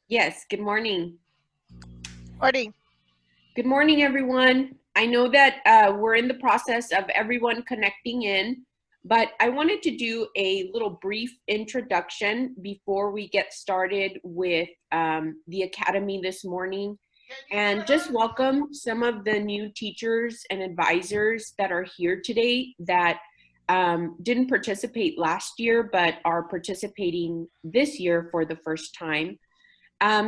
Yes, good morning. Morning. Good morning, everyone. I know that we're in the process of everyone connecting in, but I wanted to do a little brief introduction before we get started with the Academy this morning, and just welcome some of the new teachers and advisors that are here today that didn't participate last year, but are participating this year for the first time.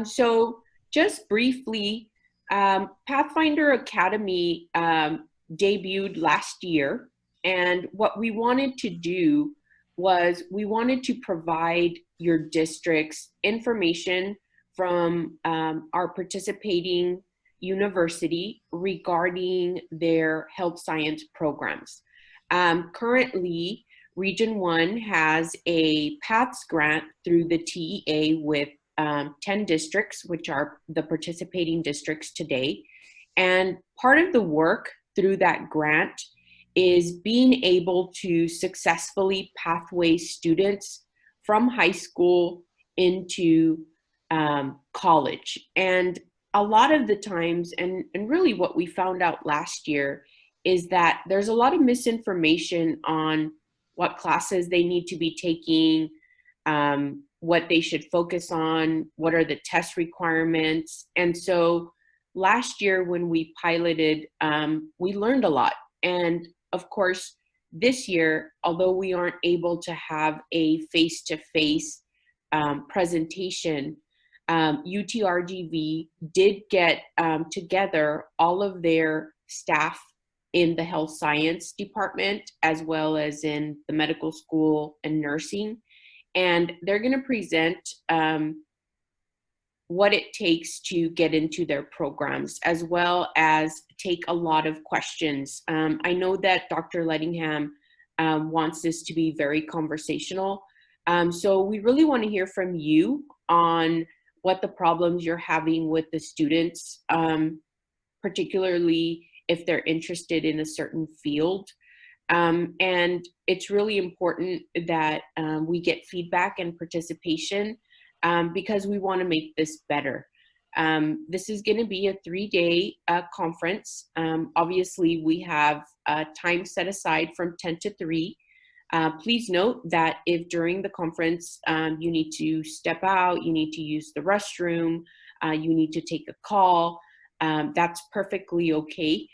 So just briefly, Pathfinder Academy debuted last year, and what we wanted to do was we wanted to provide your districts information from our participating university regarding their health science programs. Currently, Region 1 has a PATHS grant through the TEA with 10 districts, which are the participating districts today. And part of the work through that grant is being able to successfully pathway students from high school into college. And a lot of the times, and really what we found out last year, is that there's a lot of misinformation on what classes they need to be taking, what they should focus on, what are the test requirements. And so last year when we piloted, we learned a lot. And of course, this year, although we aren't able to have a face-to-face presentation, UTRGV did get together all of their staff in the health science department, as well as in the medical school and nursing. And they're going to present what it takes to get into their programs, as well as take a lot of questions. I know that Dr. Lettingham wants this to be very conversational. So we really want to hear from you on what the problems you're having with the students, particularly if they're interested in a certain field. And it's really important that we get feedback and participation because we want to make this better. This is going to be a 3-day conference. Obviously, we have time set aside from 10 to 3. Please note that if during the conference you need to step out, you need to use the restroom, you need to take a call, that's perfectly okay.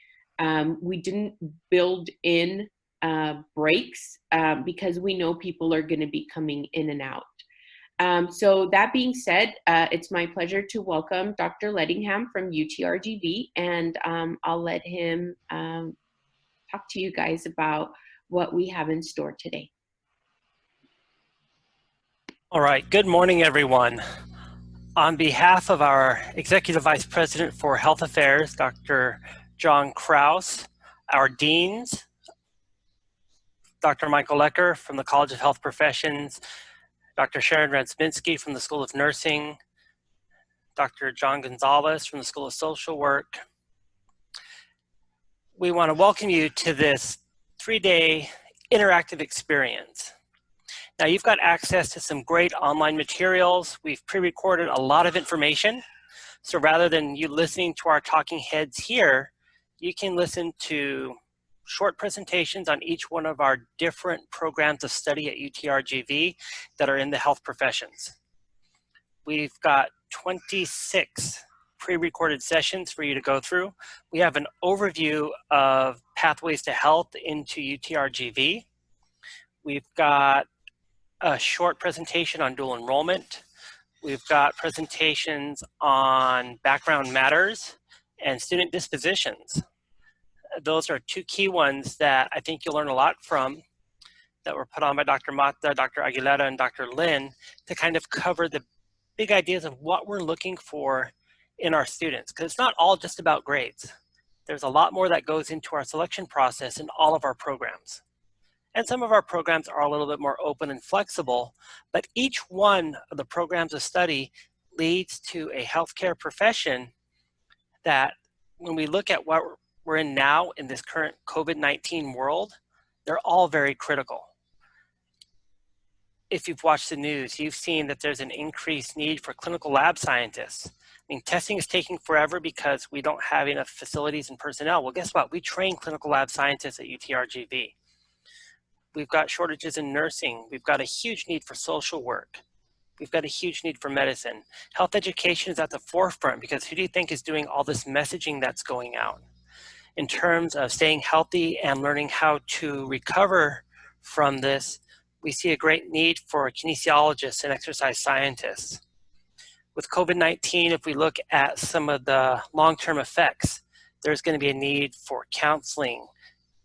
We didn't build in breaks because we know people are going to be coming in and out. So that being said, it's my pleasure to welcome Dr. Lettingham from UTRGV, and I'll let him talk to you guys about what we have in store today. All right, good morning, everyone. On behalf of our Executive Vice President for Health Affairs, Dr. John Kraus, our deans, Dr. Michael Lecker from the College of Health Professions, Dr. Sharon Radsminski from the School of Nursing, Dr. John Gonzalez from the School of Social Work. We want to welcome you to this 3-day interactive experience. Now, you've got access to some great online materials. We've pre-recorded a lot of information. So rather than you listening to our talking heads here, you can listen to short presentations on each one of our different programs of study at UTRGV that are in the health professions. We've got 26 pre-recorded sessions for you to go through. We have an overview of pathways to health into UTRGV. We've got a short presentation on dual enrollment. We've got presentations on background matters and student dispositions. Those are 2 key ones that I think you'll learn a lot from, that were put on by Dr. Mata, Dr. Aguilera, and Dr. Lin to kind of cover the big ideas of what we're looking for in our students, because it's not all just about grades. There's a lot more that goes into our selection process in all of our programs. And some of our programs are a little bit more open and flexible, but each one of the programs of study leads to a healthcare profession that, when we look at what we're in now in this current COVID-19 world, they're all very critical. if you've watched the news, you've seen that there's an increased need for clinical lab scientists. I mean, testing is taking forever because we don't have enough facilities and personnel. Well, guess what? We train clinical lab scientists at UTRGV. We've got shortages in nursing. We've got a huge need for social work. We've got a huge need for medicine. Health education is at the forefront because who do you think is doing all this messaging that's going out? In terms of staying healthy and learning how to recover from this, we see a great need for kinesiologists and exercise scientists. With COVID-19, if we look at some of the long-term effects, there's going to be a need for counseling,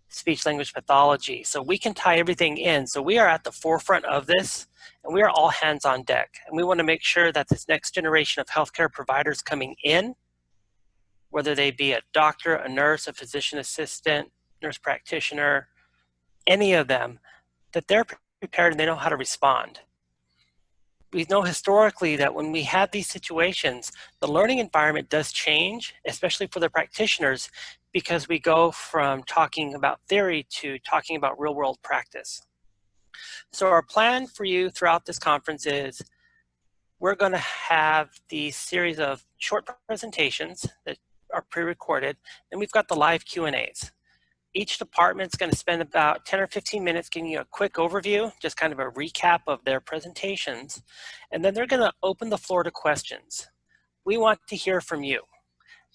speech-language pathology. So we can tie everything in. So we are at the forefront of this, and we are all hands on deck. And we want to make sure that this next generation of healthcare providers coming in, whether they be a doctor, a nurse, a physician assistant, nurse practitioner, any of them, that they're prepared and they know how to respond. We know historically that when we have these situations, the learning environment does change, especially for the practitioners, because we go from talking about theory to talking about real-world practice. So our plan for you throughout this conference is we're going to have these series of short presentations that are pre-recorded, and we've got the live Q&As. Each department's going to spend about 10 or 15 minutes giving you a quick overview, just kind of a recap of their presentations, and then they're going to open the floor to questions. We want to hear from you.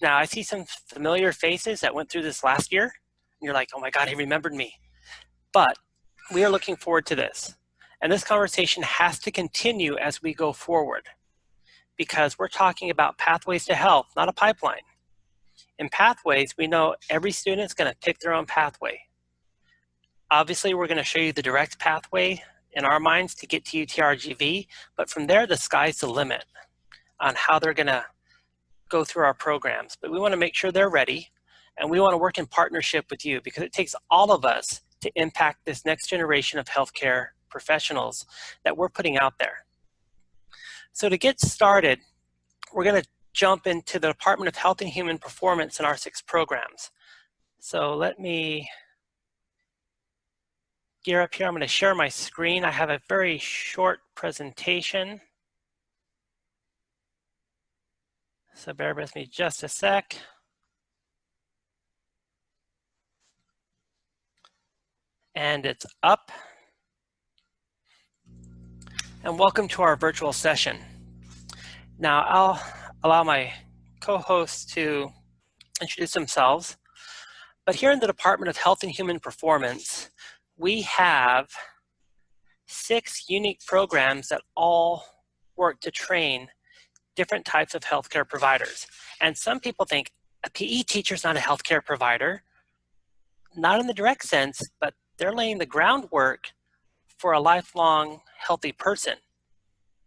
Now, I see some familiar faces that went through this last year, and you're like, oh my God, he remembered me. But we are looking forward to this. And this conversation has to continue as we go forward, because we're talking about pathways to health, not a pipeline. In pathways, we know every student is going to pick their own pathway. Obviously, we're going to show you the direct pathway in our minds to get to UTRGV, but from there, the sky's the limit on how they're going to go through our programs. But we want to make sure they're ready, and we want to work in partnership with you because it takes all of us to impact this next generation of healthcare professionals that we're putting out there. So to get started, we're going to jump into the Department of Health and Human Performance in our 6 programs. So let me gear up here. I'm going to share my screen. I have a very short presentation. So bear with me just a sec. And it's up. And welcome to our virtual session. Now I'll allow my co-hosts to introduce themselves. But here in the Department of Health and Human Performance, we have 6 unique programs that all work to train different types of healthcare providers. And some people think a PE teacher is not a healthcare provider. Not in the direct sense, but they're laying the groundwork for a lifelong healthy person.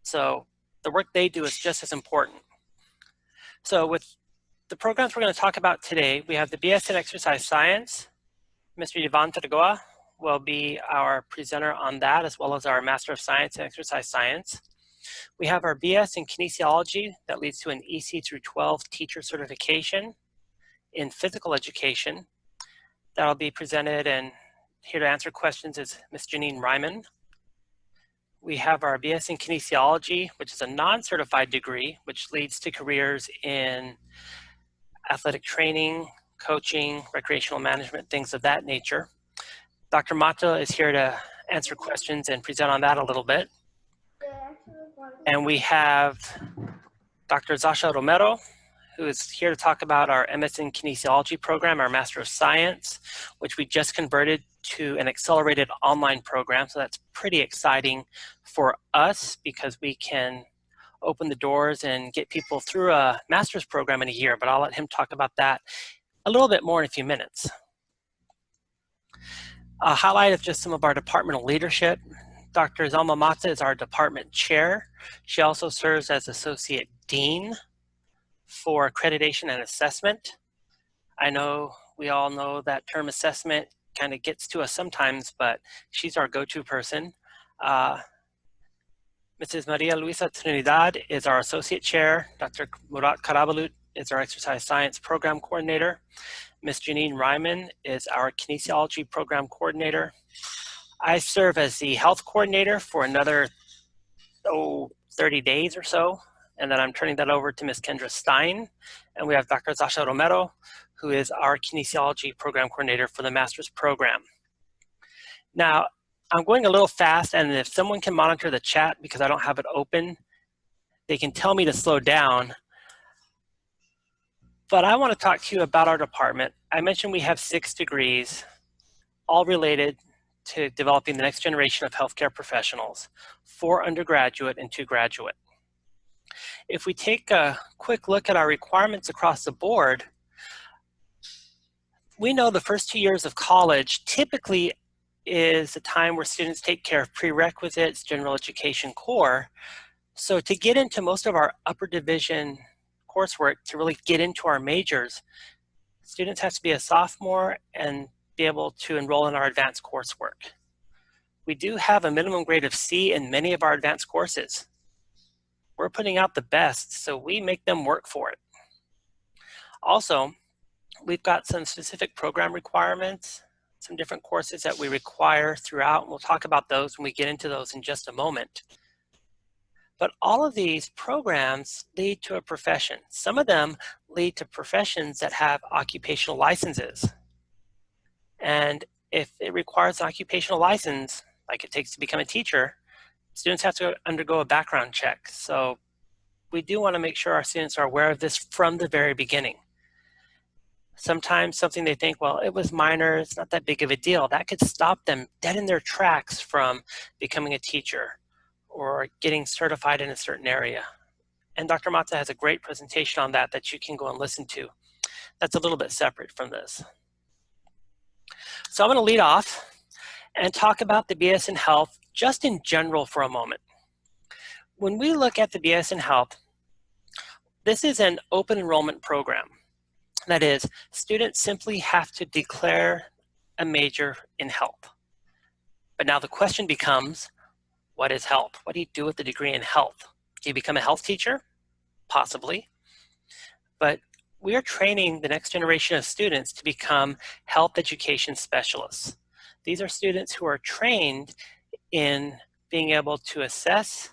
So the work they do is just as important. So with the programs we're going to talk about today, we have the BS in Exercise Science. Mr. Ivan Tergoa will be our presenter on that, as well as our Master of Science in Exercise Science. We have our BS in Kinesiology that leads to an EC through 12 teacher certification in physical education. That'll be presented, and here to answer questions is Ms. Janine Ryman. We have our BS in Kinesiology, which is a non-certified degree, which leads to careers in athletic training, coaching, recreational management, things of that nature. Dr. Mata is here to answer questions and present on that a little bit. And we have Dr. Zasha Romero, who is here to talk about our MS in Kinesiology program, our Master of Science, which we just converted to an accelerated online program. So that's pretty exciting for us because we can open the doors and get people through a master's program in a year, but I'll let him talk about that a little bit more in a few minutes. A highlight of just some of our departmental leadership. Dr. Zelma Mata is our department chair. She also serves as associate dean for accreditation and assessment. I know we all know that term assessment kind of gets to us sometimes, but she's our go-to person. Mrs. Maria Luisa Trinidad is our associate chair. Dr. Murat Karabalut is our exercise science program coordinator. Ms. Janine Ryman is our kinesiology program coordinator. I serve as the health coordinator for another 30 days or so, and then I'm turning that over to Ms. Kendra Stein, and we have Dr. Zasha Romero, who is our kinesiology program coordinator for the master's program. Now, I'm going a little fast, and if someone can monitor the chat because I don't have it open, they can tell me to slow down. But I want to talk to you about our department. I mentioned we have 6 degrees, all related to developing the next generation of healthcare professionals, 4 undergraduate and 2 graduate. If we take a quick look at our requirements across the board, we know the first 2 years of college typically is the time where students take care of prerequisites, general education core. So to get into most of our upper division coursework, to really get into our majors, students have to be a sophomore and be able to enroll in our advanced coursework. We do have a minimum grade of C in many of our advanced courses. We're putting out the best, so we make them work for it. Also, we've got some specific program requirements, some different courses that we require throughout, and we'll talk about those when we get into those in just a moment. But all of these programs lead to a profession. Some of them lead to professions that have occupational licenses. And if it requires an occupational license, like it takes to become a teacher, students have to undergo a background check. So we do want to make sure our students are aware of this from the very beginning. Sometimes something they think, well, it was minor, it's not that big of a deal. That could stop them dead in their tracks from becoming a teacher or getting certified in a certain area. And Dr. Mata has a great presentation on that that you can go and listen to. That's a little bit separate from this. So I'm going to lead off and talk about the BS in Health just in general for a moment. When we look at the BS in Health, this is an open enrollment program. That is, students simply have to declare a major in health. But now the question becomes, what is health? What do you do with the degree in health? Do you become a health teacher? Possibly. But we are training the next generation of students to become health education specialists. These are students who are trained in being able to assess,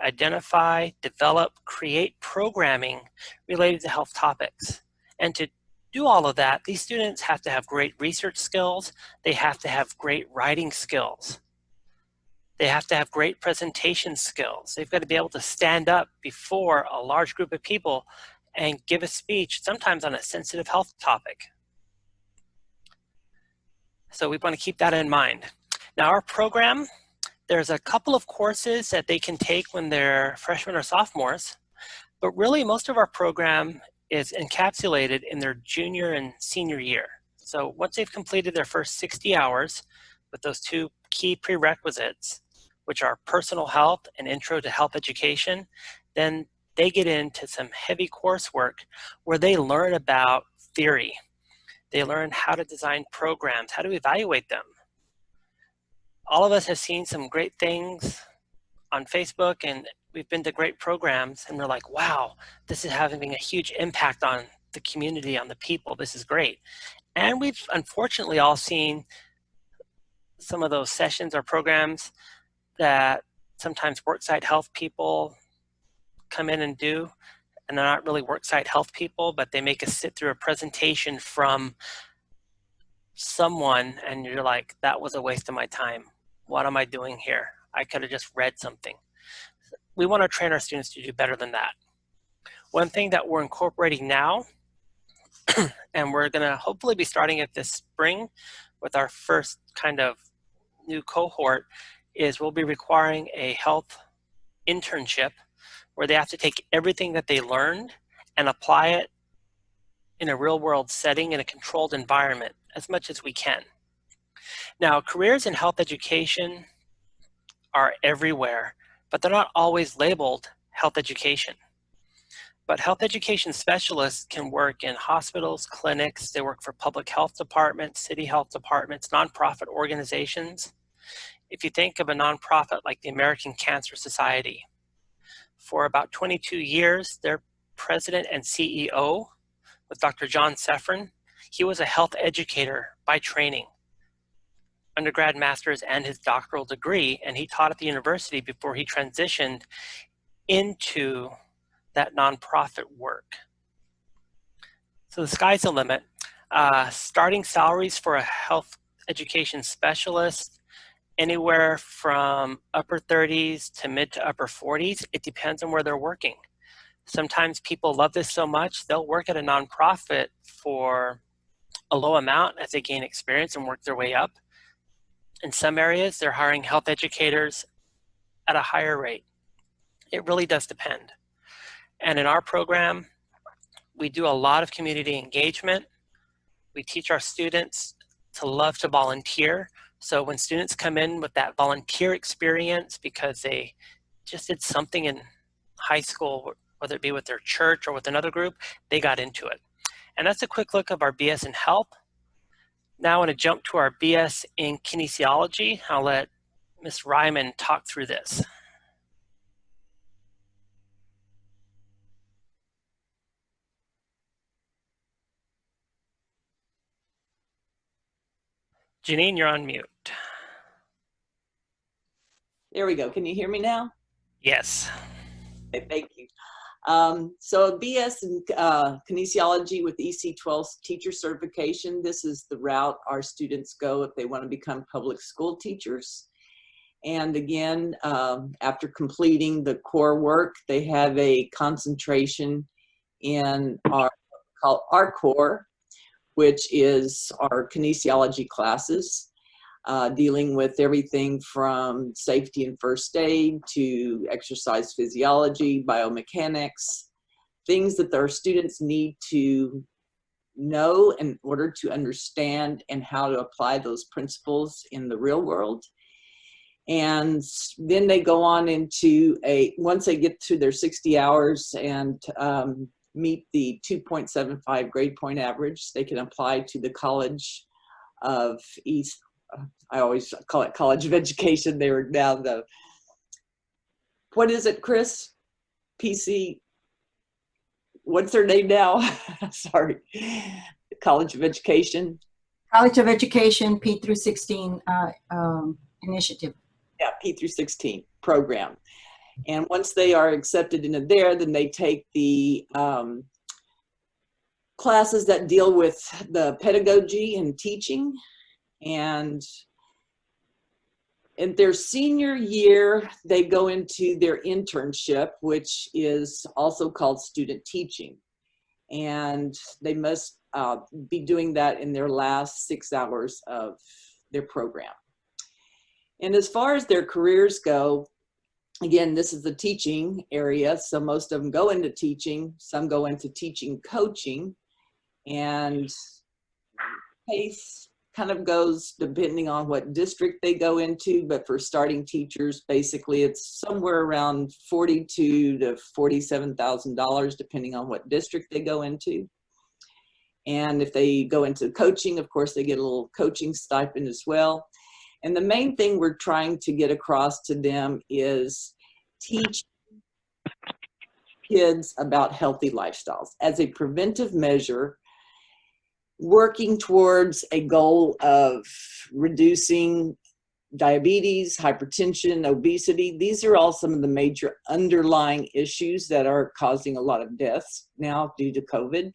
identify, develop, create programming related to health topics. And to do all of that, these students have to have great research skills. They have to have great writing skills. They have to have great presentation skills. They've got to be able to stand up before a large group of people and give a speech, sometimes on a sensitive health topic. So we want to keep that in mind. Now our program, there's a couple of courses that they can take when they're freshmen or sophomores, but really most of our program is encapsulated in their junior and senior year. So once they've completed their first 60 hours with those 2 key prerequisites, which are personal health and intro to health education, then they get into some heavy coursework where they learn about theory. They learn how to design programs, how to evaluate them. All of us have seen some great things on Facebook, and we've been to great programs, and we're like, wow, this is having a huge impact on the community, on the people. This is great. And we've unfortunately all seen some of those sessions or programs that sometimes worksite health people come in and do, and they're not really worksite health people, but they make us sit through a presentation from someone, and you're like, that was a waste of my time. What am I doing here? I could have just read something. We want to train our students to do better than that. One thing that we're incorporating now, and we're going to hopefully be starting it this spring with our first kind of new cohort, is we'll be requiring a health internship where they have to take everything that they learned and apply it in a real world setting in a controlled environment as much as we can. Now, careers in health education are everywhere, but they're not always labeled health education. But health education specialists can work in hospitals, clinics, they work for public health departments, city health departments, nonprofit organizations. If you think of a nonprofit like the American Cancer Society, for about 22 years, their president and CEO was Dr. John Seffrin. He was a health educator by training. undergrad, master's, and his doctoral degree, and he taught at the university before he transitioned into that nonprofit work. So the sky's the limit. Starting salaries for a health education specialist, anywhere from upper 30s to mid to upper 40s. It depends on where they're working. Sometimes people love this so much, they'll work at a nonprofit for a low amount as they gain experience and work their way up. In some areas, they're hiring health educators at a higher rate. It really does depend. And in our program, we do a lot of community engagement. We teach our students to love to volunteer. So when students come in with that volunteer experience because they just did something in high school, whether it be with their church or with another group, they got into it. And that's a quick look of our BS in Health. Now I want to jump to our BS in Kinesiology. I'll let Ms. Ryman talk through this. Janine, you're on mute. There we go. Can you hear me now? Yes. Okay, thank you. So BS in Kinesiology with EC12 teacher certification. This is the route our students go if they want to become public school teachers. And again, after completing the core work, they have a concentration in our core, which is our kinesiology classes, dealing with everything from safety and first aid to exercise physiology, biomechanics, things that our students need to know in order to understand and how to apply those principles in the real world. And then they go on into once they get to their 60 hours and meet the 2.75 grade point average, they can apply to the College of East. I always call it College of Education. They were now the, what is it, Chris? PC, what's their name now? Sorry, College of Education. College of Education P through 16 initiative. Yeah, P through 16 program. And once they are accepted into there, then they take the classes that deal with the pedagogy and teaching. And in their senior year, they go into their internship, which is also called student teaching. And they must be doing that in their last 6 hours of their program. And as far as their careers go, again, this is the teaching area. So most of them go into teaching, some go into teaching coaching, and pace kind of goes depending on what district they go into. But for starting teachers, basically it's somewhere around $42,000 to $47,000, depending on what district they go into. And if they go into coaching, of course, they get a little coaching stipend as well. And the main thing we're trying to get across to them is teach kids about healthy lifestyles as a preventive measure, working towards a goal of reducing diabetes, hypertension, obesity. These are all some of the major underlying issues that are causing a lot of deaths now due to COVID.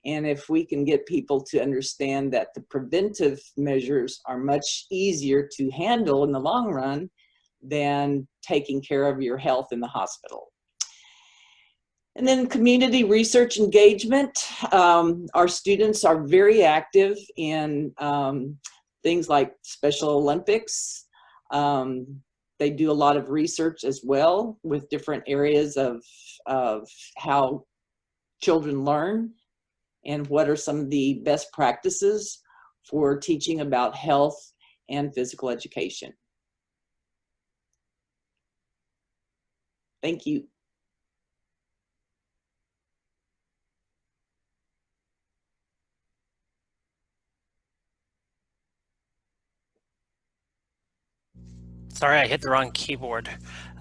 And if we can get people to understand that the preventive measures are much easier to handle in the long run than taking care of your health in the hospital. And then community research engagement. Our students are very active in things like Special Olympics. They do a lot of research as well with different areas of how children learn and what are some of the best practices for teaching about health and physical education. Thank you. Sorry, I hit the wrong keyboard.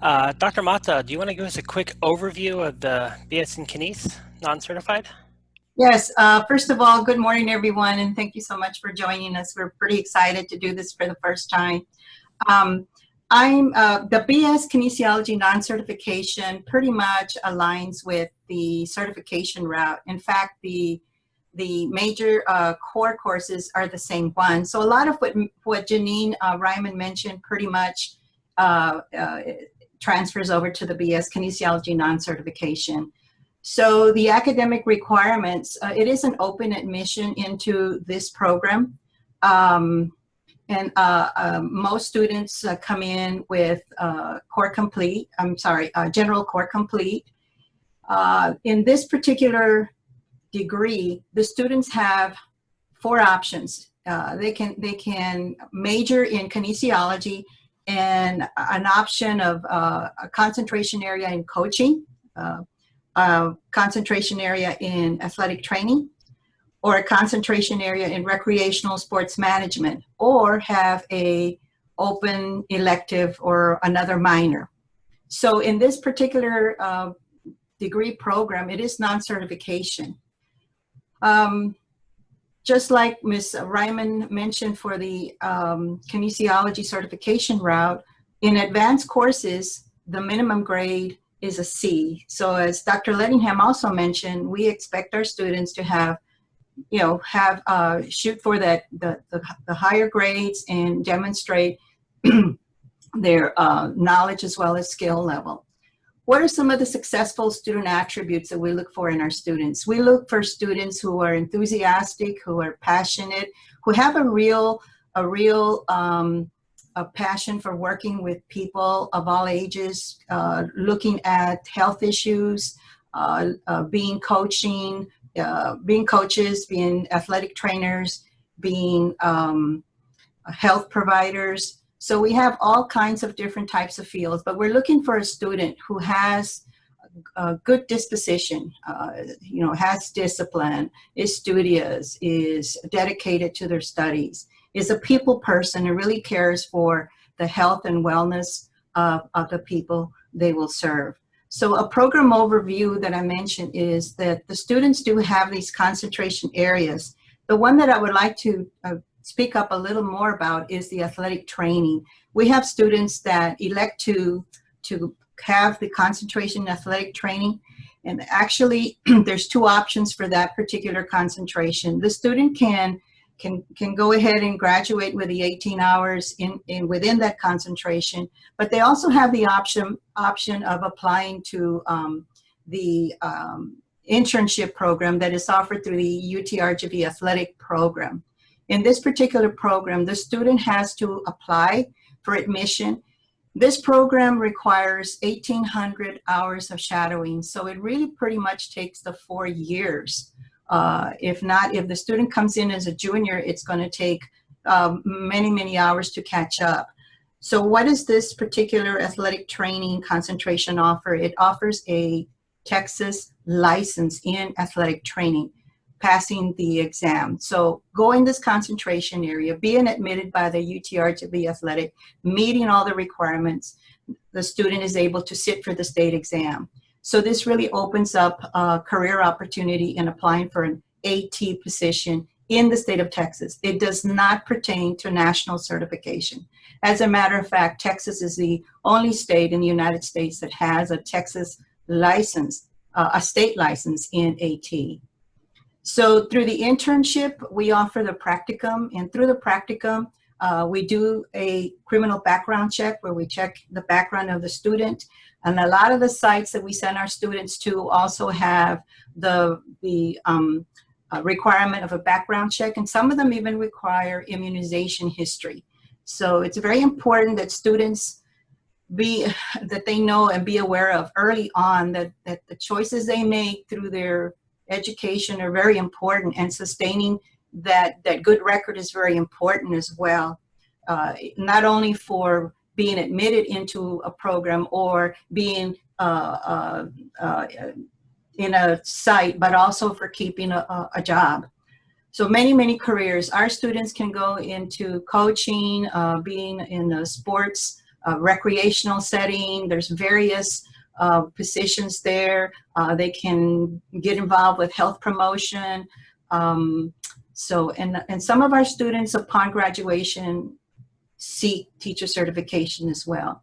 Dr. Mata, do you want to give us a quick overview of the BS in Kines, non-certified? Yes, first of all, good morning, everyone, and thank you so much for joining us. We're pretty excited to do this for the first time. The BS Kinesiology non-certification pretty much aligns with the certification route. In fact, the major core courses are the same one. So a lot of what Janine Ryman mentioned pretty much transfers over to the BS Kinesiology non-certification. So the academic requirements, it is an open admission into this program. Most students come in with general core complete. In this particular degree, the students have 4 options. They can major in kinesiology and an option of a concentration area in coaching, concentration area in athletic training, or a concentration area in recreational sports management, or have a open elective or another minor. So in this particular degree program, it is non-certification. Just like Ms. Ryman mentioned for the kinesiology certification route, in advanced courses, the minimum grade is a C. So as Dr. Lettingham also mentioned, we expect our students to have, shoot for the higher grades and demonstrate their knowledge as well as skill level. What are some of the successful student attributes that we look for in our students? We look for students who are enthusiastic, who are passionate, who have a real passion for working with people of all ages, looking at health issues, being coaches, being athletic trainers, being health providers. So we have all kinds of different types of fields, but we're looking for a student who has a good disposition, has discipline, is studious, is dedicated to their studies, is a people person and really cares for the health and wellness of the people they will serve. So a program overview that I mentioned is that the students do have these concentration areas. The one that I would like to speak up a little more about is the athletic training. We have students that elect to have the concentration in athletic training, and actually there's 2 options for that particular concentration. The student can go ahead and graduate with the 18 hours within that concentration, but they also have the option of applying to the internship program that is offered through the UTRGV athletic program. In this particular program, the student has to apply for admission. This program requires 1,800 hours of shadowing, so it really pretty much takes the 4 years. If the student comes in as a junior, it's going to take many hours to catch up. So what does this particular athletic training concentration offer? It offers a Texas license in athletic training, passing the exam. So go in this concentration area, being admitted by the UTRGV athletic, meeting all the requirements, the student is able to sit for the state exam. So this really opens up a career opportunity in applying for an AT position in the state of Texas. It does not pertain to national certification. As a matter of fact, Texas is the only state in the United States that has a Texas license, a state license in AT. So through the internship, we offer the practicum, and through the practicum, we do a criminal background check where we check the background of the student. And a lot of the sites that we send our students to also have the requirement of a background check, and some of them even require immunization history. So it's very important that students that they know and be aware of early on that the choices they make through their education are very important, and sustaining that good record is very important as well. Not only for being admitted into a program or being in a site, but also for keeping a job. So many careers. Our students can go into coaching, being in a sports, recreational setting. There's various positions there. They can get involved with health promotion. And some of our students upon graduation seek teacher certification as well.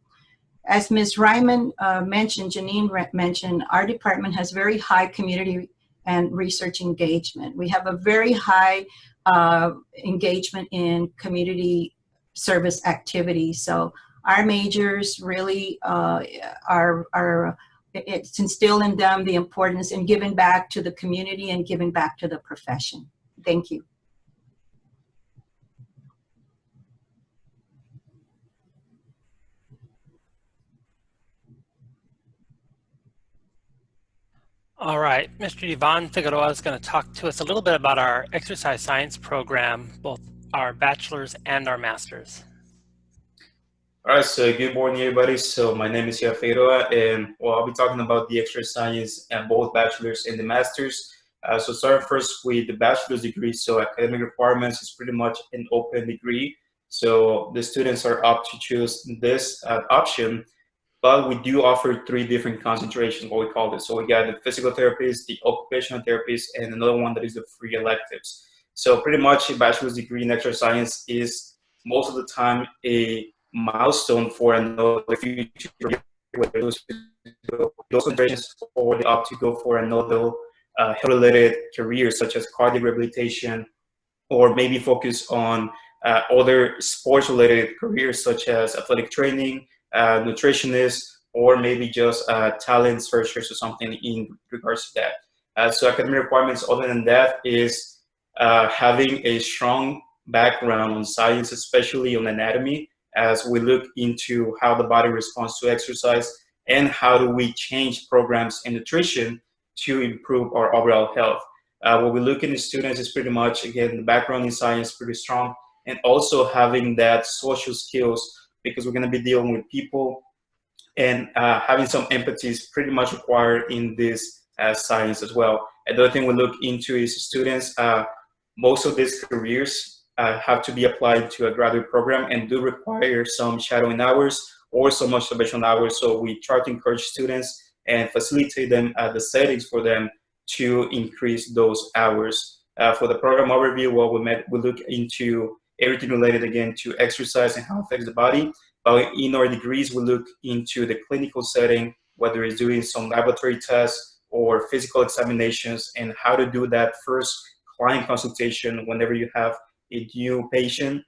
As Ms. Ryman mentioned, Janine mentioned, our department has very high community and research engagement. We have a very high engagement in community service activities. So our majors really it's instilled in them the importance in giving back to the community and giving back to the profession. Thank you. All right, Mr. Ivan Figueroa is going to talk to us a little bit about our exercise science program, both our bachelor's and our master's. All right, so good morning, everybody. So my name is Ivan Figueroa, and well, I'll be talking about the exercise science and both bachelor's and the master's. So starting first with the bachelor's degree. So academic requirements is pretty much an open degree. So the students are up to choose this option. But we do offer 3 different concentrations, what we call this. So we got the physical therapist, the occupational therapist, and another one that is the free electives. So pretty much a bachelor's degree in exercise science is most of the time a milestone for another future, whether those concentrations or they opt to go for another health-related career, such as cardiac rehabilitation, or maybe focus on other sports-related careers, such as athletic training, nutritionist, or maybe just talent searchers or something in regards to that. So academic requirements other than that is having a strong background on science, especially on anatomy, as we look into how the body responds to exercise and how do we change programs in nutrition to improve our overall health. What we look in the students is pretty much, again, the background in science pretty strong, and also having that social skills, because we're going to be dealing with people, and having some empathy is pretty much required in this science as well. Another thing we look into is students, most of these careers have to be applied to a graduate program and do require some shadowing hours or some observational hours. So we try to encourage students and facilitate them the settings for them to increase those hours. For the program overview, well, we look into everything related again to exercise and how it affects the body. But in our degrees, we look into the clinical setting, whether it's doing some laboratory tests or physical examinations, and how to do that first client consultation whenever you have a new patient,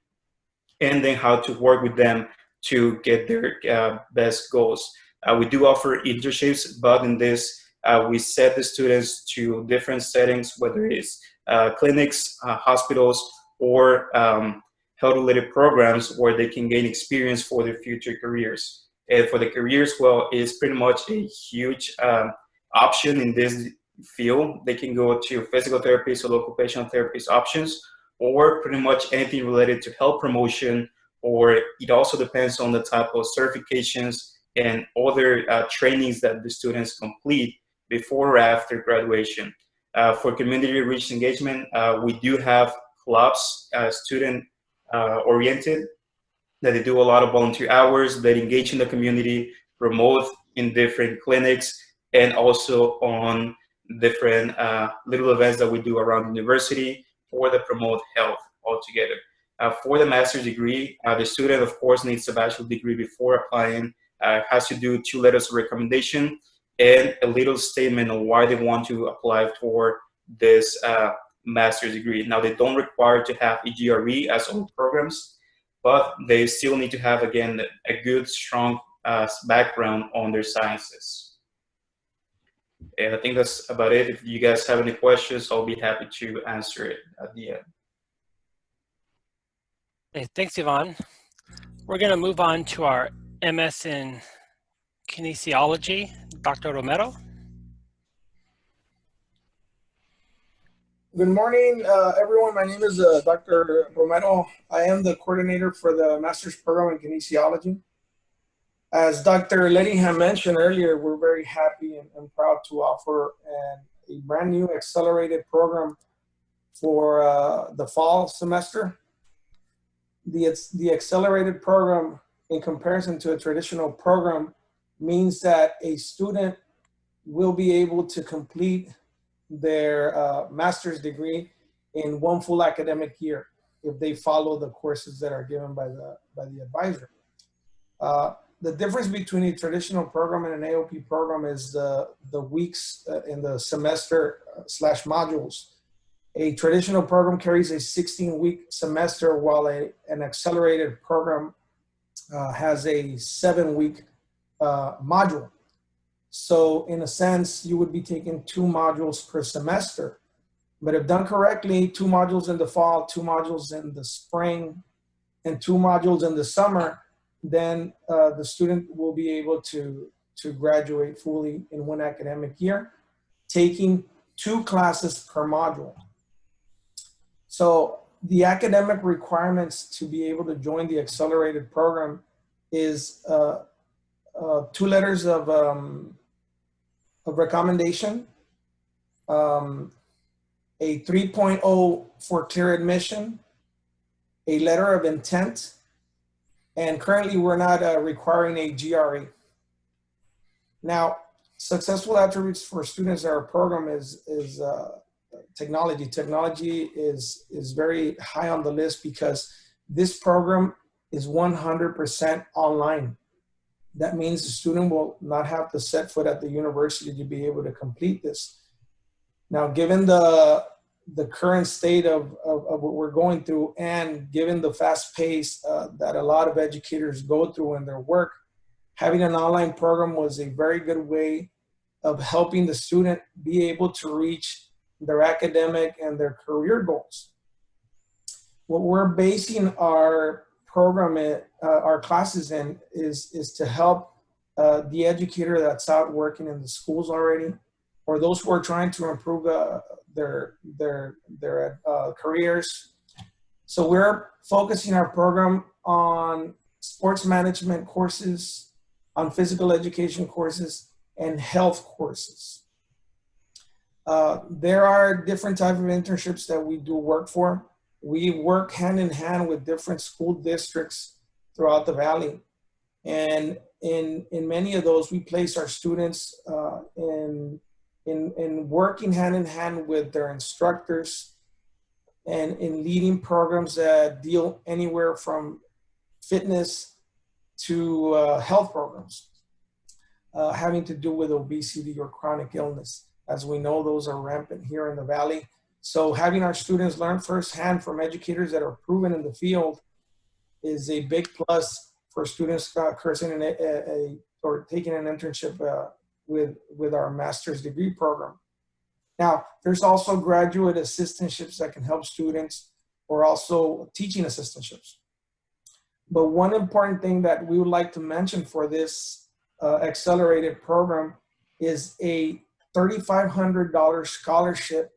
and then how to work with them to get their best goals. We do offer internships, but in this, we set the students to different settings, whether it's clinics, hospitals, or health-related programs where they can gain experience for their future careers. And for the careers, well, it's pretty much a huge option in this field. They can go to physical therapist or occupational therapist options, or pretty much anything related to health promotion, or it also depends on the type of certifications and other trainings that the students complete before or after graduation. For community reach engagement, we do have clubs, student oriented, that they do a lot of volunteer hours, that engage in the community, promote in different clinics, and also on different little events that we do around the university or that promote health altogether. For the master's degree, the student, of course, needs a bachelor's degree before applying, has to do 2 letters of recommendation and a little statement on why they want to apply for this master's degree. Now, they don't require to have a GRE as all programs, but they still need to have, again, a good, strong background on their sciences. And I think that's about it. If you guys have any questions, I'll be happy to answer it at the end. Hey, thanks, Yvonne. We're going to move on to our MS in Kinesiology, Dr. Romero. Good morning, everyone. My name is Dr. Romero. I am the coordinator for the master's program in kinesiology. As Dr. Lettingham mentioned earlier, we're very happy and proud to offer a brand new accelerated program for the fall semester. The accelerated program, in comparison to a traditional program, means that a student will be able to complete their master's degree in one full academic year if they follow the courses that are given by the advisor. The difference between a traditional program and an AOP program is the weeks in the semester / modules. A traditional program carries a 16-week semester, while an accelerated program has a 7-week module. So in a sense, you would be taking 2 modules per semester. But if done correctly, 2 modules in the fall, 2 modules in the spring, and 2 modules in the summer, then the student will be able to graduate fully in one academic year, taking 2 classes per module. So the academic requirements to be able to join the accelerated program is 2 letters of recommendation, a 3.0 for clear admission, a letter of intent, and currently we're not requiring a GRE. Now, successful attributes for students in our program is technology. Technology is very high on the list because this program is 100% online. That means the student will not have to set foot at the university to be able to complete this. Now, given the current state of what we're going through, and given the fast pace that a lot of educators go through in their work, having an online program was a very good way of helping the student be able to reach their academic and their career goals. What we're basing our program, our classes in, is to help the educator that's out working in the schools already, or those who are trying to improve their careers. So we're focusing our program on sports management courses, on physical education courses, and health courses. There are different types of internships that we do work for. We work hand in hand with different school districts throughout the Valley. And in many of those, we place our students in working hand in hand with their instructors and in leading programs that deal anywhere from fitness to health programs having to do with obesity or chronic illness. As we know, those are rampant here in the Valley. So having our students learn firsthand from educators that are proven in the field is a big plus for students cursing or taking an internship with our master's degree program. Now, there's also graduate assistantships that can help students, or also teaching assistantships. But one important thing that we would like to mention for this accelerated program is a $3,500 scholarship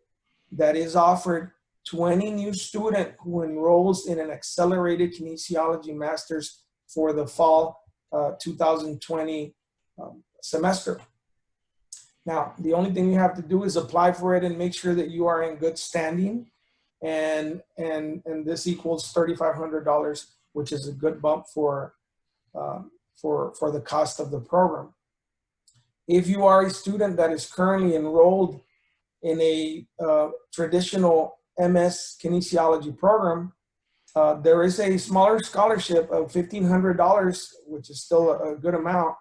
that is offered to any new student who enrolls in an accelerated kinesiology master's for the fall 2020 semester. Now, the only thing you have to do is apply for it and make sure that you are in good standing, and this equals $3,500, which is a good bump for the cost of the program. If you are a student that is currently enrolled in a traditional MS kinesiology program, there is a smaller scholarship of $1,500, which is still a good amount,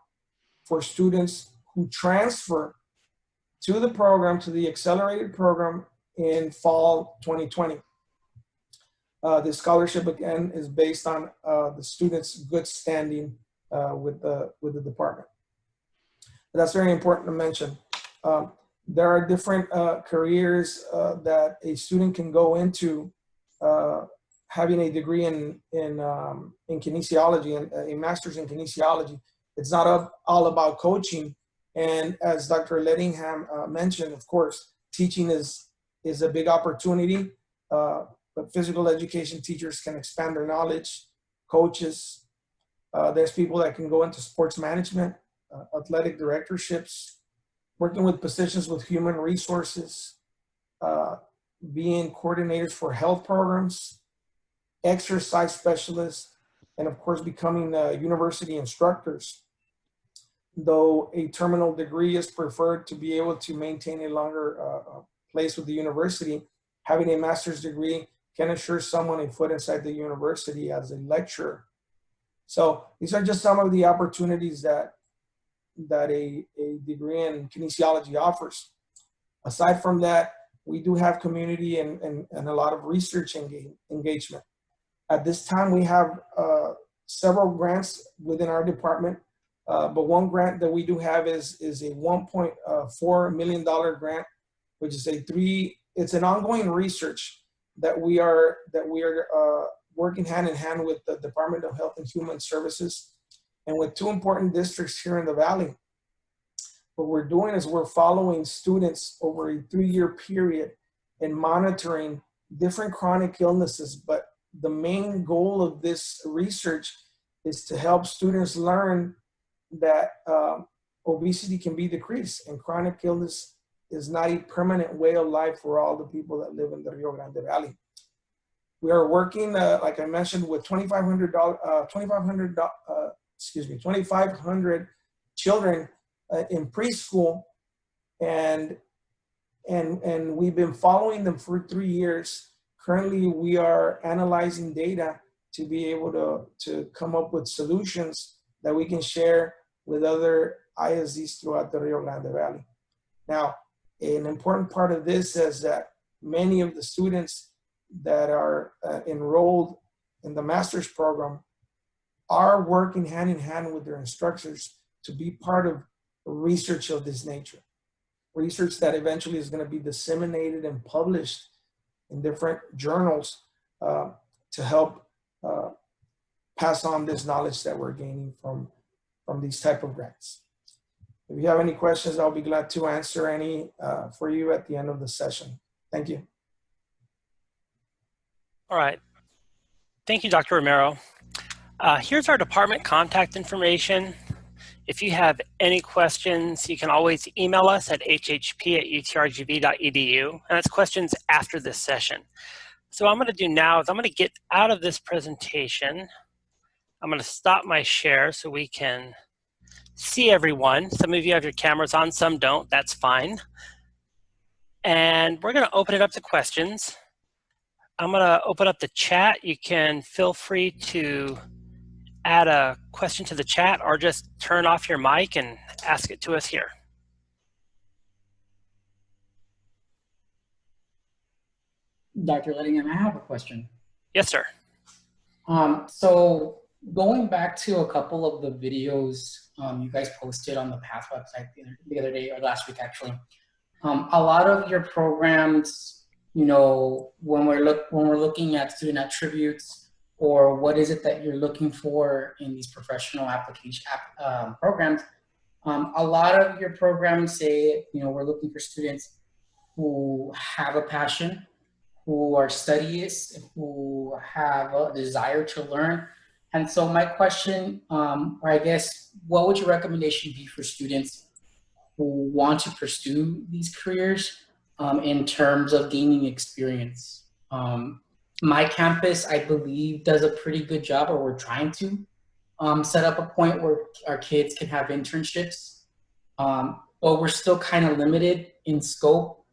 for students who transfer to the program, to the accelerated program in fall 2020. This scholarship, again, is based on the student's good standing with the department. That's very important to mention. There are different careers that a student can go into having a degree in kinesiology, and a master's in kinesiology. It's not all about coaching. And as Dr. Lettingham mentioned, of course, teaching is a big opportunity, but physical education teachers can expand their knowledge, coaches. There's people that can go into sports management, athletic directorships, working with positions with human resources, being coordinators for health programs, exercise specialists, and of course, becoming university instructors. though a terminal degree is preferred to be able to maintain a longer place with the university, having a master's degree can assure someone a foot inside the university as a lecturer. So these are just some of the opportunities that a degree in kinesiology offers. Aside from that, we do have community and a lot of research engagement. At this time, we have several grants within our department, but one grant that we do have is a $1.4 million grant, which is it's an ongoing research that we are working hand in hand with the Department of Health and Human Services and with two important districts here in the Valley. What we're doing is we're following students over a 3-year period and monitoring different chronic illnesses. But the main goal of this research is to help students learn that obesity can be decreased and chronic illness is not a permanent way of life for all the people that live in the Rio Grande Valley. We are working, like I mentioned, with 2,500 children in preschool, and we've been following them for 3 years. Currently, we are analyzing data to be able to come up with solutions that we can share with other ISDs throughout the Rio Grande Valley. Now, an important part of this is that many of the students that are enrolled in the master's program are working hand in hand with their instructors to be part of research of this nature. Research that eventually is going to be disseminated and published in different journals to help pass on this knowledge that we're gaining from these type of grants. If you have any questions, I'll be glad to answer any for you at the end of the session. Thank you. All right. Thank you, Dr. Romero. Here's our department contact information. If you have any questions, you can always email us at hhp@utrgv.edu, and that's questions after this session. So what I'm going to do now is I'm going to get out of this presentation. I'm going to stop my share so we can see everyone. Some of you have your cameras on, some don't. That's fine. And we're going to open it up to questions. I'm going to open up the chat. You can feel free to add a question to the chat or just turn off your mic and ask it to us here. Dr. Lettingham, I have a question. Yes, sir. So going back to a couple of the videos you guys posted on the Path website the other day, or last week actually, a lot of your programs, you know, when we're looking at student attributes, or what is it that you're looking for in these professional application programs, a lot of your programs say, you know, we're looking for students who have a passion, who are studious, who have a desire to learn. And so my question, or I guess, what would your recommendation be for students who want to pursue these careers in terms of gaining experience? My campus, I believe, does a pretty good job, or we're trying to set up a point where our kids can have internships, but we're still kind of limited in scope.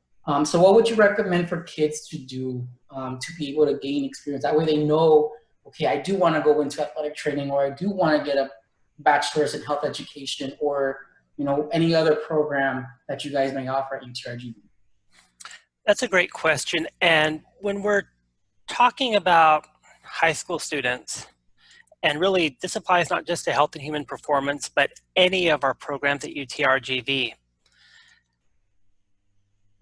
So what would you recommend for kids to do to be able to gain experience? That way they know, okay, I do want to go into athletic training, or I do want to get a bachelor's in health education, or, you know, any other program that you guys may offer at UTRGV. That's a great question. And when we're talking about high school students, and really this applies not just to health and human performance, but any of our programs at UTRGV,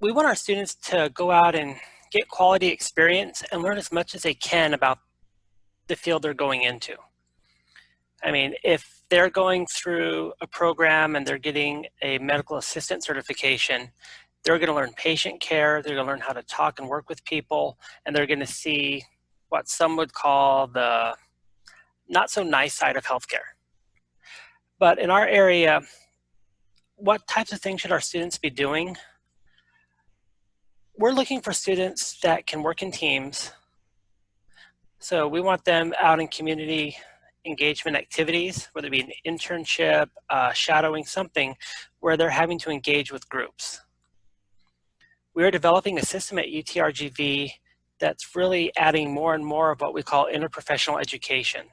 we want our students to go out and get quality experience and learn as much as they can about the field they're going into. I mean, if they're going through a program and they're getting a medical assistant certification, they're going to learn patient care, they're going to learn how to talk and work with people, and they're going to see what some would call the not so nice side of healthcare. But in our area, what types of things should our students be doing? We're looking for students that can work in teams. So we want them out in community engagement activities, whether it be an internship, shadowing, something where they're having to engage with groups. We're developing a system at UTRGV that's really adding more and more of what we call interprofessional education.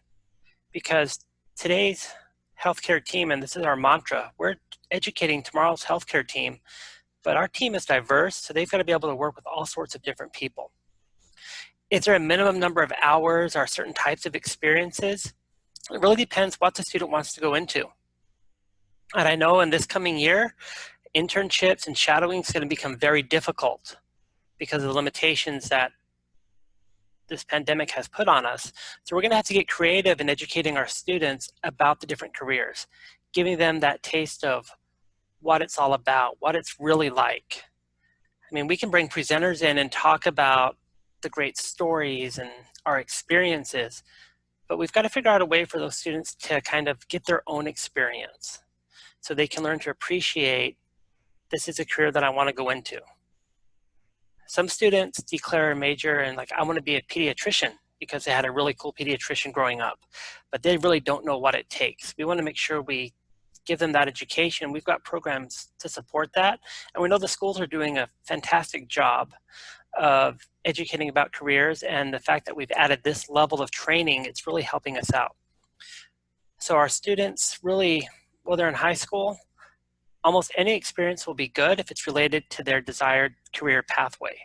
Because today's healthcare team, and this is our mantra, we're educating tomorrow's healthcare team, but our team is diverse, so they've got to be able to work with all sorts of different people. Is there a minimum number of hours or certain types of experiences? It really depends what the student wants to go into. And I know in this coming year, internships and shadowing is going to become very difficult because of the limitations that this pandemic has put on us. So we're going to have to get creative in educating our students about the different careers, giving them that taste of what it's all about, what it's really like. I mean, we can bring presenters in and talk about the great stories and our experiences, but we've got to figure out a way for those students to kind of get their own experience so they can learn to appreciate this is a career that I want to go into. Some students declare a major and like, I want to be a pediatrician because they had a really cool pediatrician growing up, but they really don't know what it takes. We want to make sure we give them that education. We've got programs to support that. And we know the schools are doing a fantastic job of educating about careers, and the fact that we've added this level of training, it's really helping us out. So our students really, while they're in high school, almost any experience will be good if it's related to their desired career pathway.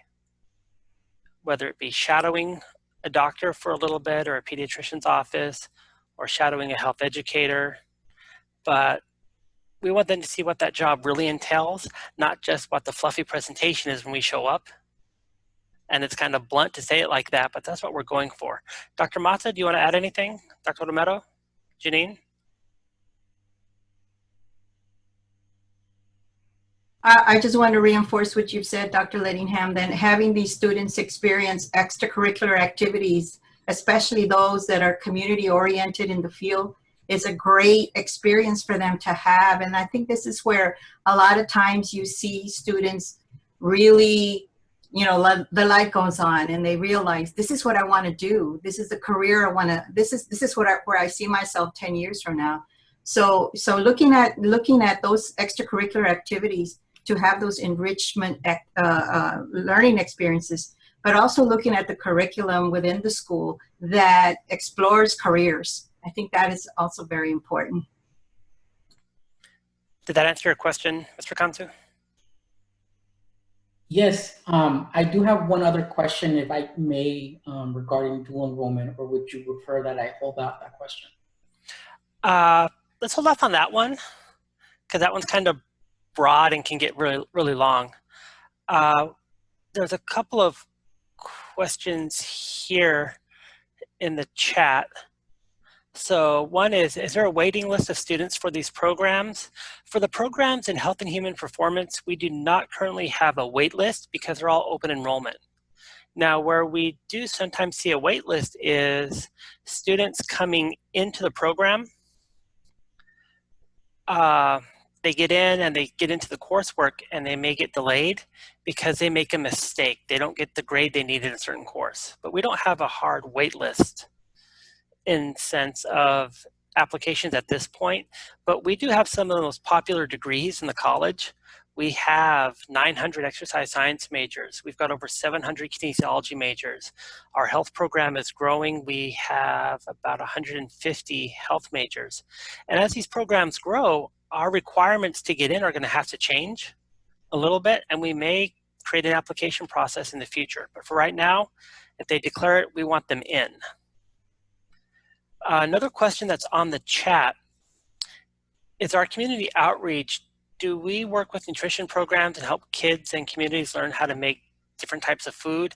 Whether it be shadowing a doctor for a little bit or a pediatrician's office or shadowing a health educator, but we want them to see what that job really entails, not just what the fluffy presentation is when we show up. And it's kind of blunt to say it like that, but that's what we're going for. Dr. Mata, do you want to add anything? Dr. Romero? Janine? I just want to reinforce what you've said, Dr. Lettingham, that having these students experience extracurricular activities, especially those that are community oriented in the field, is a great experience for them to have. And I think this is where a lot of times you see students really, you know, the light goes on and they realize this is what I want to do. This is the career I want to, this is where I see myself 10 years from now. So looking at those extracurricular activities to have those enrichment learning experiences, but also looking at the curriculum within the school that explores careers. I think that is also very important. Did that answer your question, Mr. Kansu? Yes, I do have one other question, if I may, regarding dual enrollment, or would you prefer that I hold out that question? Let's hold off on that one, because that one's kind of broad and can get really, really long. There's a couple of questions here in the chat. So one is there a waiting list of students for these programs? For the programs in Health and Human Performance, we do not currently have a wait list because they're all open enrollment. Now, where we do sometimes see a wait list is students coming into the program. They get in and they get into the coursework and they may get delayed because they make a mistake. They don't get the grade they need in a certain course. But we don't have a hard wait list in sense of applications at this point, but we do have some of the most popular degrees in the college. We have 900 exercise science majors. We've got over 700 kinesiology majors. Our health program is growing. We have about 150 health majors. And as these programs grow, our requirements to get in are going to have to change a little bit, and we may create an application process in the future. But for right now, if they declare it, we want them in. Another question that's on the chat is our community outreach. Do we work with nutrition programs and help kids and communities learn how to make different types of food?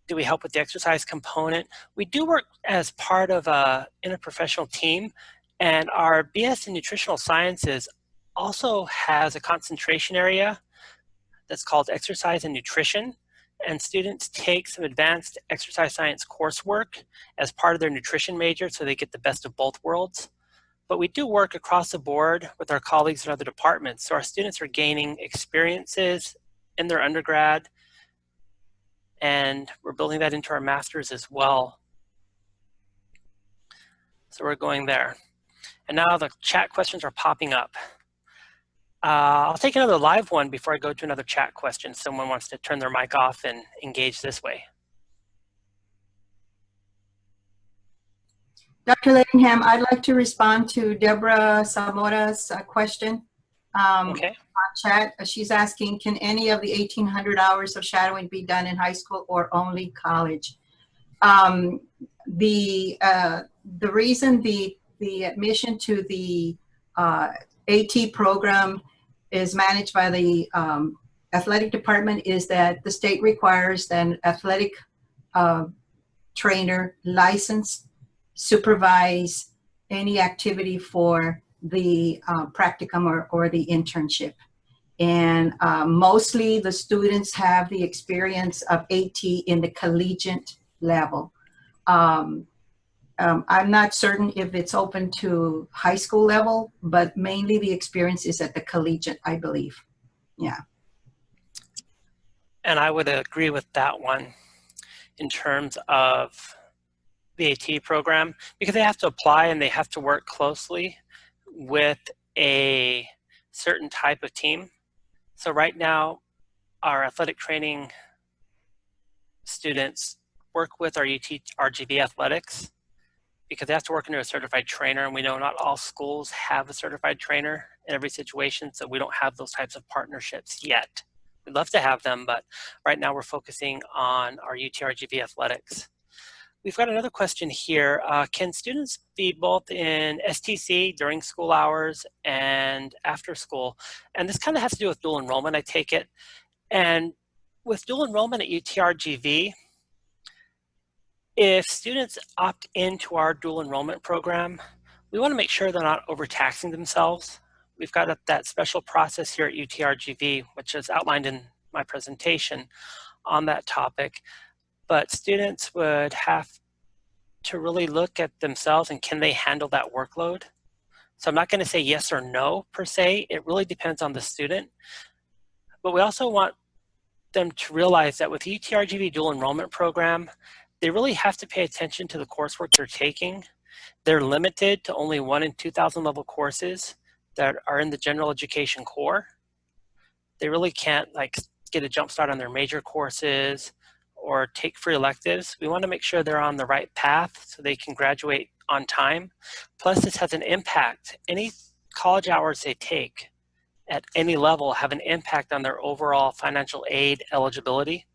Do we help with the exercise component? We do work as part of an interprofessional team, and our BS in Nutritional Sciences also has a concentration area that's called Exercise and Nutrition. And students take some advanced exercise science coursework as part of their nutrition major so they get the best of both worlds. But we do work across the board with our colleagues in other departments. So our students are gaining experiences in their undergrad, and we're building that into our masters as well. So we're going there. And now the chat questions are popping up. I'll take another live one before I go to another chat question. Someone wants to turn their mic off and engage this way. Dr. Ladingham, I'd like to respond to Deborah Samora's question Okay. on chat. She's asking, can any of the 1,800 hours of shadowing be done in high school or only college? The reason the admission to the AT program is managed by the athletic department is that the state requires an athletic trainer licensed supervise any activity for the practicum or the internship. And mostly the students have the experience of AT in the collegiate level. I'm not certain if it's open to high school level, but mainly the experience is at the collegiate, I believe. Yeah. And I would agree with that one in terms of the AT program, because they have to apply and they have to work closely with a certain type of team. So right now, our athletic training students work with our UTRGV athletics because they have to work under a certified trainer, and we know not all schools have a certified trainer in every situation, so we don't have those types of partnerships yet. We'd love to have them, but right now we're focusing on our UTRGV athletics. We've got another question here. Can students be both in STC during school hours and after school? And this kind of has to do with dual enrollment, I take it. And with dual enrollment at UTRGV, if students opt into our dual enrollment program, we want to make sure they're not overtaxing themselves. We've got that special process here at UTRGV, which is outlined in my presentation on that topic. But students would have to really look at themselves and can they handle that workload? So I'm not going to say yes or no per se. It really depends on the student. But we also want them to realize that with the UTRGV dual enrollment program, they really have to pay attention to the coursework they're taking. They're limited to only 1 in 2,000 level courses that are in the general education core. They really can't like get a jump start on their major courses or take free electives. We want to make sure they're on the right path so they can graduate on time. Plus, this has an impact. Any college hours they take at any level have an impact on their overall financial aid eligibility.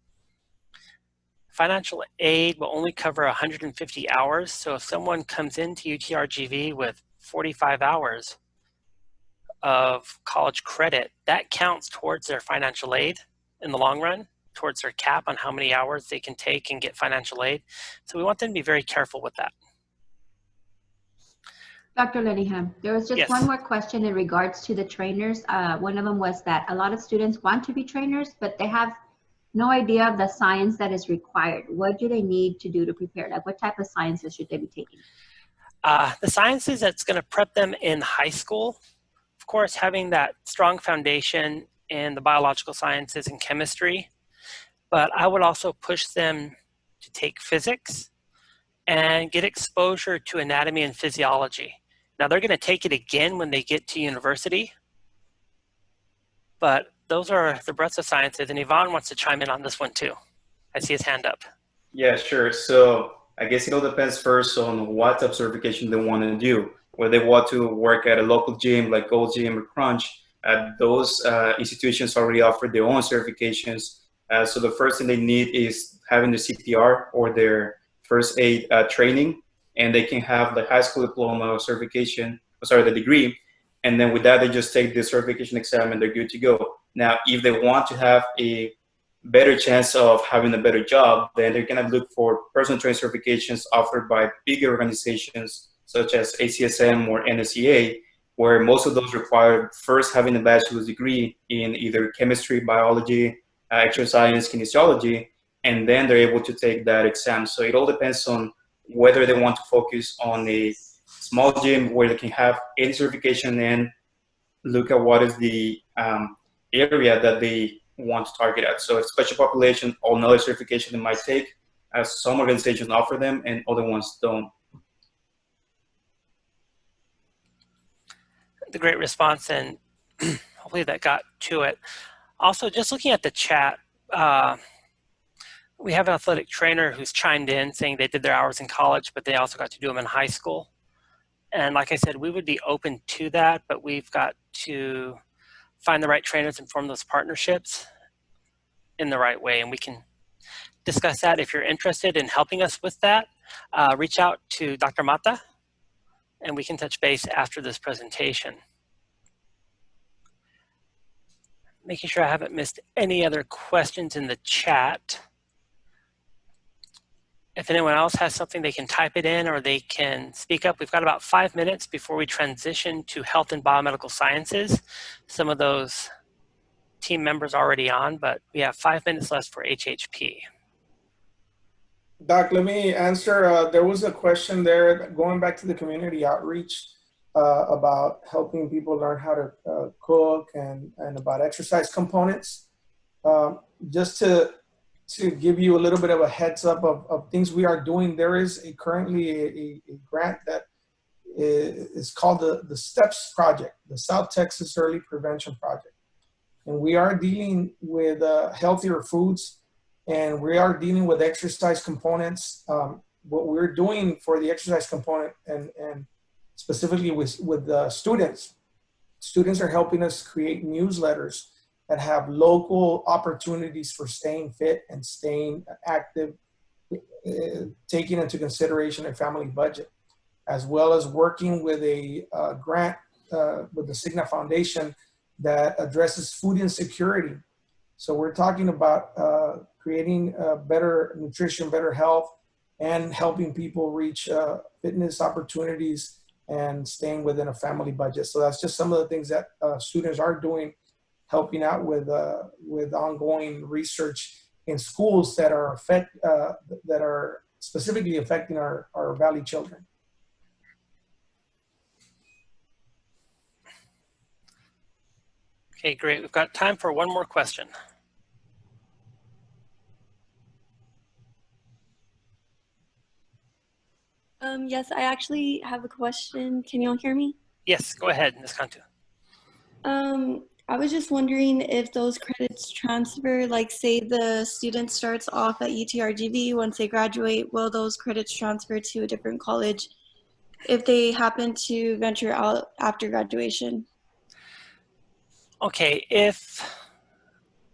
Financial aid will only cover 150 hours. So if someone comes into UTRGV with 45 hours of college credit, that counts towards their financial aid in the long run, towards their cap on how many hours they can take and get financial aid. So we want them to be very careful with that. Dr. Ladingham, there was just Yes. one more question in regards to the trainers. One of them was that a lot of students want to be trainers, but they have no idea of the science that is required. What do they need to do to prepare? Like what type of sciences should they be taking? The sciences that's going to prep them in high school, of course, having that strong foundation in the biological sciences and chemistry, but I would also push them to take physics and get exposure to anatomy and physiology. Now they're going to take it again when they get to university, but those are the breadth of sciences, and Yvonne wants to chime in on this one too. I see his hand up. Yeah, sure. So I guess it all depends first on what type of certification they want to do. Whether they want to work at a local gym like Gold Gym or Crunch, those institutions already offer their own certifications. So the first thing they need is having the CPR or their first aid training, and they can have the high school diploma certification, the degree, and then with that they just take the certification exam and they're good to go. Now, if they want to have a better chance of having a better job, then they're gonna look for personal training certifications offered by bigger organizations such as ACSM or NSCA, where most of those require first having a bachelor's degree in either chemistry, biology, exercise science, kinesiology, and then they're able to take that exam. So it all depends on whether they want to focus on a small gym where they can have any certification and look at what is the area that they want to target at. So if special population or another certification they might take, as some organizations offer them and other ones don't. the great response, and hopefully that got to it. Also, just looking at the chat, we have an athletic trainer who's chimed in saying they did their hours in college, but they also got to do them in high school. And like I said, we would be open to that, but we've got to find the right trainers and form those partnerships in the right way. And we can discuss that. If you're interested in helping us with that, reach out to Dr. Mata, and we can touch base after this presentation. Making sure I haven't missed any other questions in the chat. If anyone else has something, they can type it in or they can speak up. We've got about 5 minutes before we transition to health and biomedical sciences. Some of those team members are already on, but we have 5 minutes left for HHP. Doc, let me answer. There was a question there going back to the community outreach about helping people learn how to cook and about exercise components. Just to give you a little bit of a heads up of things we are doing, there is currently a grant that is called the STEPS Project, the South Texas Early Prevention Project. And we are dealing with healthier foods, and we are dealing with exercise components. What we're doing for the exercise component and specifically with students are helping us create newsletters that have local opportunities for staying fit and staying active, taking into consideration a family budget, as well as working with a grant with the Cigna Foundation that addresses food insecurity. So we're talking about creating better nutrition, better health, and helping people reach fitness opportunities and staying within a family budget. So that's just some of the things that students are doing, helping out with ongoing research in schools that are specifically affecting our Valley children. Okay, great. We've got time for one more question. Yes, I actually have a question. Can you all hear me? Yes, go ahead, Ms. Cantu. I was just wondering if those credits transfer, like say the student starts off at UTRGV, once they graduate, will those credits transfer to a different college if they happen to venture out after graduation? Okay, if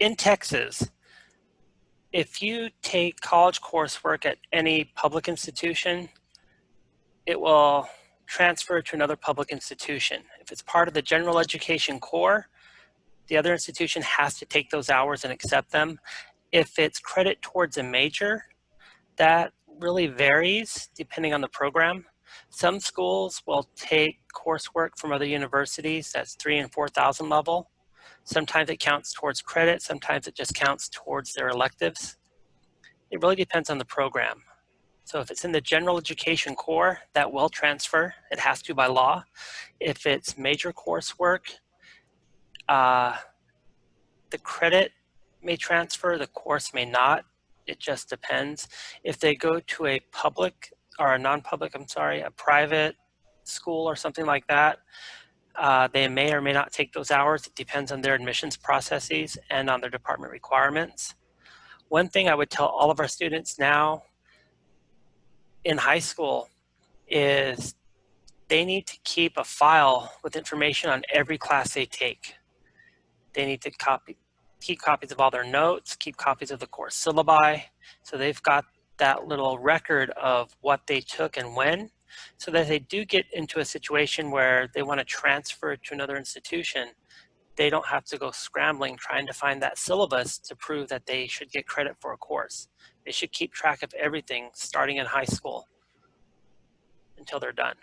in Texas, if you take college coursework at any public institution, it will transfer to another public institution. If it's part of the general education core, the other institution has to take those hours and accept them. If it's credit towards a major, that really varies depending on the program. Some schools will take coursework from other universities that's 3,000 and 4,000 level. Sometimes it counts towards credit, sometimes it just counts towards their electives. It really depends on the program. So if it's in the general education core, that will transfer. It has to by law. If it's major coursework, the credit may transfer, the course may not. It just depends. If they go to a public or a non-public, a private school or something like that, they may or may not take those hours. It depends on their admissions processes and on their department requirements. One thing I would tell all of our students now in high school is they need to keep a file with information on every class they take. They need to keep copies of all their notes, keep copies of the course syllabi, so they've got that little record of what they took and when, so that they do get into a situation where they want to transfer to another institution, they don't have to go scrambling trying to find that syllabus to prove that they should get credit for a course. They should keep track of everything starting in high school until they're done.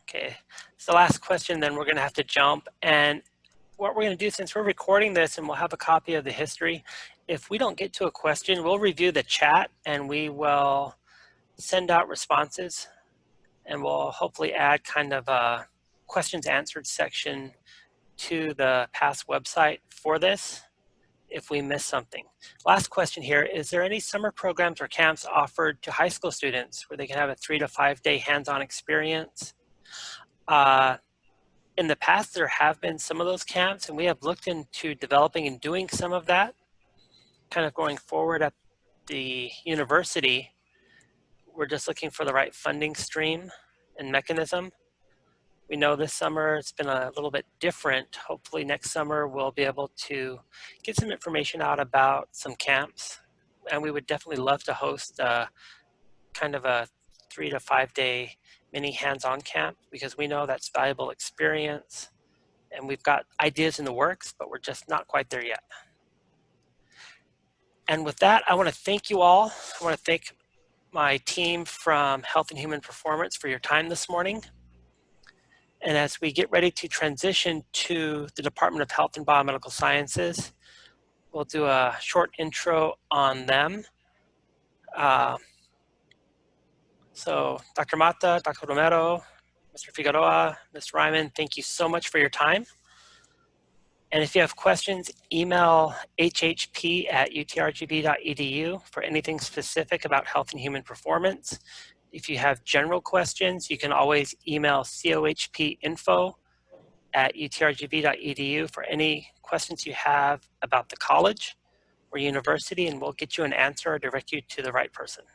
Okay, so the last question, then we're going to have to jump. And what we're going to do, since we're recording this and we'll have a copy of the history, if we don't get to a question, we'll review the chat and we will send out responses, and we'll hopefully add kind of a questions answered section to the PASS website for this if we miss something. Last question here, is there any summer programs or camps offered to high school students where they can have a 3 to 5 day hands-on experience? In the past, there have been some of those camps, and we have looked into developing and doing some of that. Kind of going forward at the university, we're just looking for the right funding stream and mechanism. We know this summer it's been a little bit different. Hopefully next summer we'll be able to get some information out about some camps, and we would definitely love to host kind of a 3 to 5 day mini hands-on camp, because we know that's valuable experience, and we've got ideas in the works, but we're just not quite there yet. And with that, I want to thank you all. I want to thank my team from Health and Human Performance for your time this morning. And as we get ready to transition to the Department of Health and Biomedical Sciences, we'll do a short intro on them. So Dr. Mata, Dr. Romero, Mr. Figueroa, Ms. Ryman, thank you so much for your time. And if you have questions, email hhp@utrgv.edu for anything specific about health and human performance. If you have general questions, you can always email cohpinfo@utrgv.edu for any questions you have about the college or university, and we'll get you an answer or direct you to the right person.